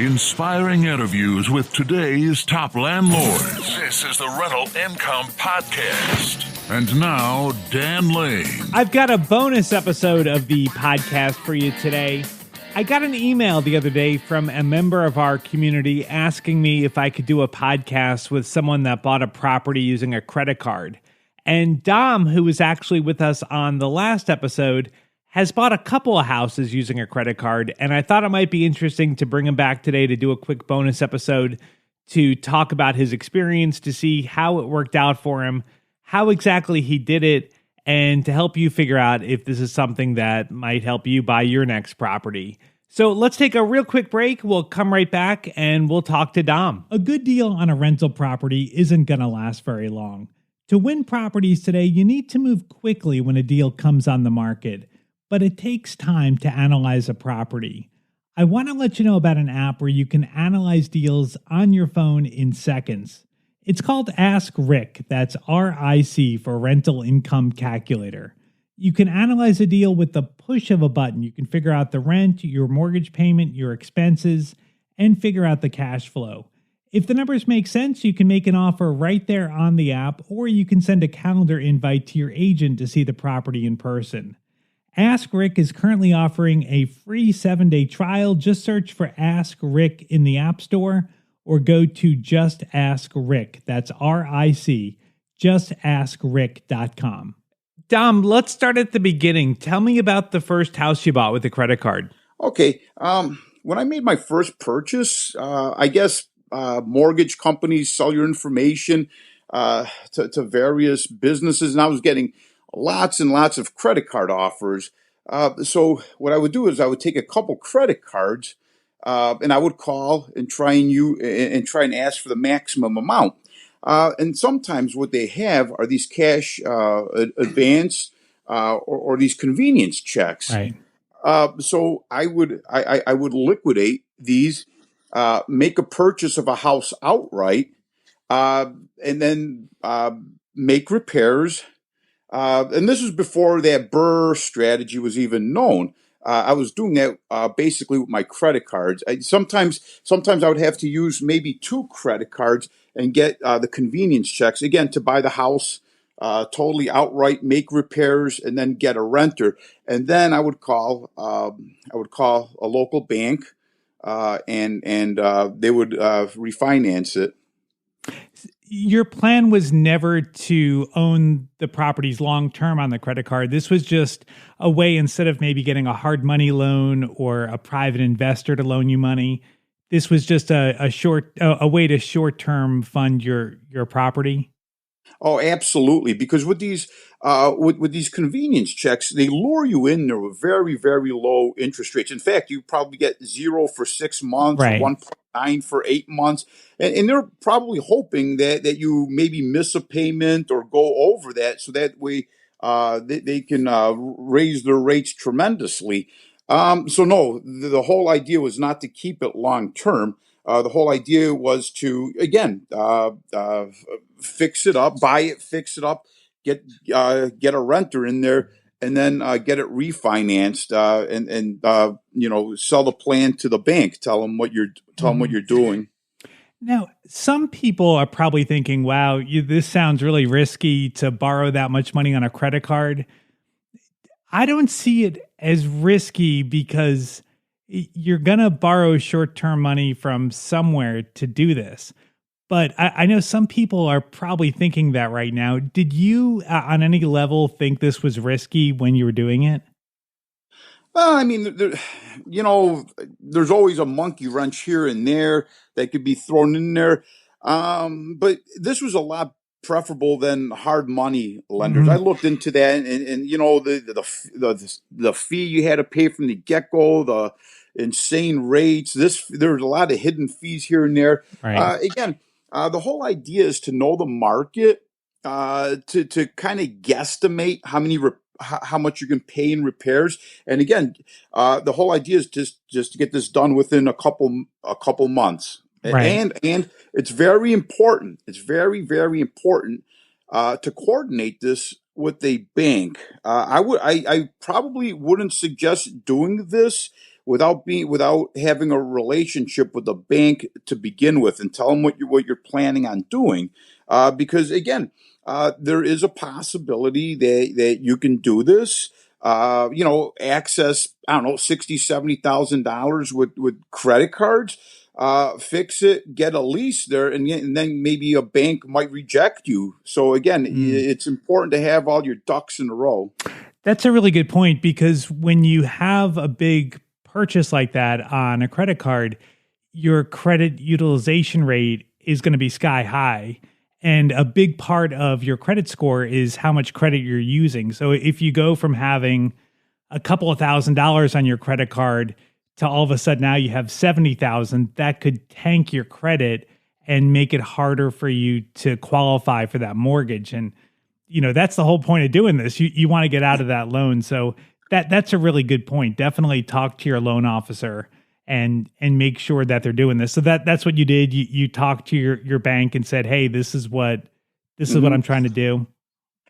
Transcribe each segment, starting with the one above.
Inspiring interviews with today's top landlords. This is the Rental Income Podcast. And now, Dan Lane. I've got a bonus episode of the podcast for you today. I got an email the other day from a member of our community asking me if I could do a podcast with someone that bought a property using a credit card. And Dom, who was actually with us on the last episode, has bought a couple of houses using a credit card, and I thought it might be interesting to bring him back today to do a quick bonus episode to talk about his experience, to see how it worked out for him, how exactly he did it, and to help you figure out if this is something that might help you buy your next property. So let's take a real quick break. We'll come right back, and we'll talk to Dom. A good deal on a rental property isn't going to last very long. To win properties today, you need to move quickly when a deal comes on the market. But it takes time to analyze a property. I want to let you know about an app where you can analyze deals on your phone in seconds. It's called Ask Rick, that's R-I-C for Rental Income Calculator. You can analyze a deal with the push of a button. You can figure out the rent, your mortgage payment, your expenses, and figure out the cash flow. If the numbers make sense, you can make an offer right there on the app, or you can send a calendar invite to your agent to see the property in person. Ask Rick is currently offering a free 7-day trial. Just search for Ask Rick in the App Store or go to Just Ask Rick. That's R-I-C, justaskrick.com. Dom, let's start at the beginning. Tell me about the first house you bought with a credit card. Okay. When I made my first purchase, I guess mortgage companies sell your information to various businesses, and I was getting lots and lots of credit card offers. So what I would do is I would take a couple credit cards and I would call and try and ask for the maximum amount. And sometimes what they have are these cash advance or these convenience checks. Right. So I would liquidate these, make a purchase of a house outright, and then make repairs. And this was before that BRRRR strategy was even known. I was doing that basically with my credit cards. Sometimes I would have to use maybe 2 credit cards and get the convenience checks, again, to buy the house totally outright, make repairs, and then get a renter. And then I would call a local bank, and they would refinance it. Your plan was never to own the properties long-term on the credit card. This was just a way, instead of maybe getting a hard money loan or a private investor to loan you money, this was just a way to short-term fund your property. Oh, absolutely. Because with these convenience checks, they lure you in there with very, very low interest rates. In fact, you probably get 0 for 6 months, Right. 1.9 for 8 months. And they're probably hoping that you maybe miss a payment or go over that, so that way they can raise their rates tremendously. So no, the whole idea was not to keep it long term. The whole idea was to, again, fix it up, buy it, fix it up, get a renter in there, and then get it refinanced, and sell the plan to the bank. Tell them what you're doing. Now, some people are probably thinking, wow, this sounds really risky to borrow that much money on a credit card. I don't see it as risky because you're going to borrow short-term money from somewhere to do this. But I know some people are probably thinking that right now. Did you, on any level, think this was risky when you were doing it? Well, I mean, there's always a monkey wrench here and there that could be thrown in there. But this was a lot preferable than hard money lenders. Mm-hmm. I looked into that, and the fee you had to pay from the get-go, the insane rates. There's a lot of hidden fees here and there. Right. The whole idea is to know the market, to kind of guesstimate how much you can pay in repairs. And again, the whole idea is just to get this done within a couple months. Right. And it's very important. It's very, very important to coordinate this with a bank. I probably wouldn't suggest doing this without having a relationship with the bank to begin with, and tell them what you're planning on doing. Because again, there is a possibility that you can do this. Access, I don't know, $60,000-$70,000 with credit cards, fix it, get a lease there, and then maybe a bank might reject you. So again, it's important to have all your ducks in a row. That's a really good point, because when you have a big purchase like that on a credit card, your credit utilization rate is going to be sky high. And a big part of your credit score is how much credit you're using. So if you go from having a couple of $1,000s on your credit card to all of a sudden now you have 70,000, that could tank your credit and make it harder for you to qualify for that mortgage. And that's the whole point of doing this. You want to get out of that loan. So that's a really good point. Definitely talk to your loan officer and make sure that they're doing this. So that's what you did. You talked to your bank and said, "Hey, this is what I'm trying to do."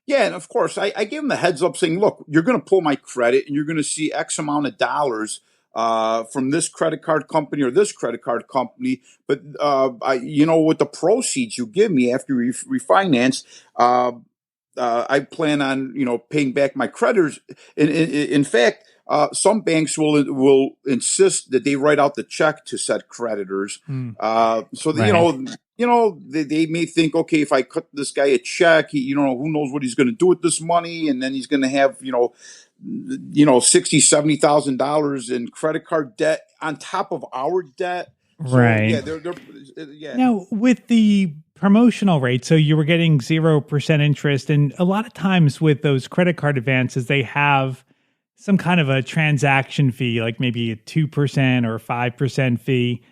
Yeah, and of course, I gave them the heads up saying, "Look, you're going to pull my credit, and you're going to see X amount of dollars from this credit card company or this credit card company. But with the proceeds you give me after you refinance, I plan on paying back my creditors. In fact, some banks will insist that they write out the check to said creditors. So that, right. They may think, okay, if I cut this guy a check, who knows what he's going to do with this money, and then he's going to have $60,000-$70,000 in credit card debt on top of our debt." So, right. Yeah. Now, with the promotional rate, so you were getting 0% interest, and a lot of times with those credit card advances, they have some kind of a transaction fee, like maybe a 2% or 5% fee.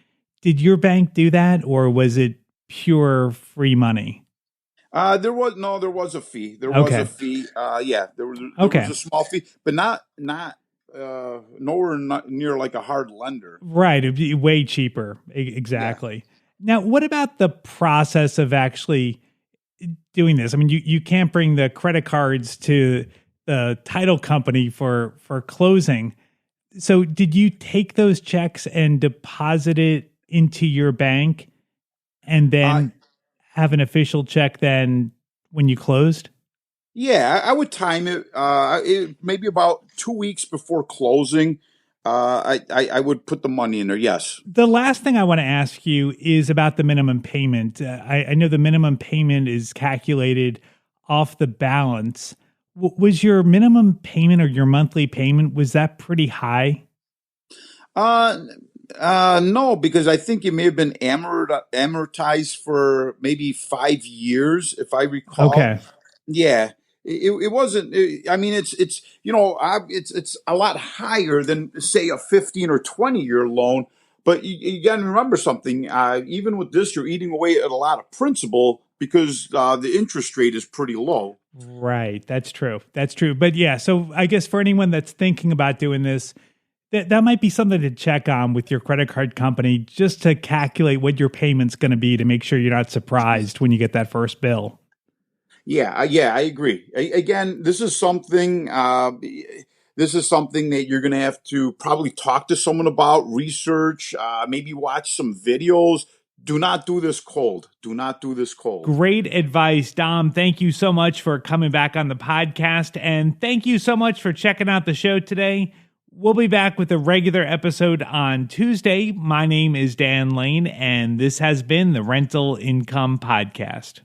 Did your bank do that, or was it pure free money? There was a fee. There was a fee. There was a small fee, but not nowhere near like a hard lender. Right. It'd be way cheaper. Exactly. Yeah. Now, what about the process of actually doing this? I mean, you can't bring the credit cards to the title company for closing. So did you take those checks and deposit it into your bank and then have an official check then when you closed? Yeah, I would time it, maybe about 2 weeks before closing. I would put the money in there. Yes. The last thing I want to ask you is about the minimum payment. I know the minimum payment is calculated off the balance. Was your minimum payment or your monthly payment, was that pretty high? No, because I think it may have been amortized for maybe 5 years, if I recall. Okay. Yeah. It wasn't. It's a lot higher than say a 15 or 20-year loan. But you got to remember something. Even with this, you're eating away at a lot of principal because the interest rate is pretty low. Right. That's true. But yeah, so I guess for anyone that's thinking about doing this, that might be something to check on with your credit card company, just to calculate what your payment's going to be to make sure you're not surprised when you get that first bill. Yeah, I agree. Again, this is something that you're going to have to probably talk to someone about, research, maybe watch some videos. Do not do this cold. Great advice, Dom. Thank you so much for coming back on the podcast, and thank you so much for checking out the show today. We'll be back with a regular episode on Tuesday. My name is Dan Lane, and this has been the Rental Income Podcast.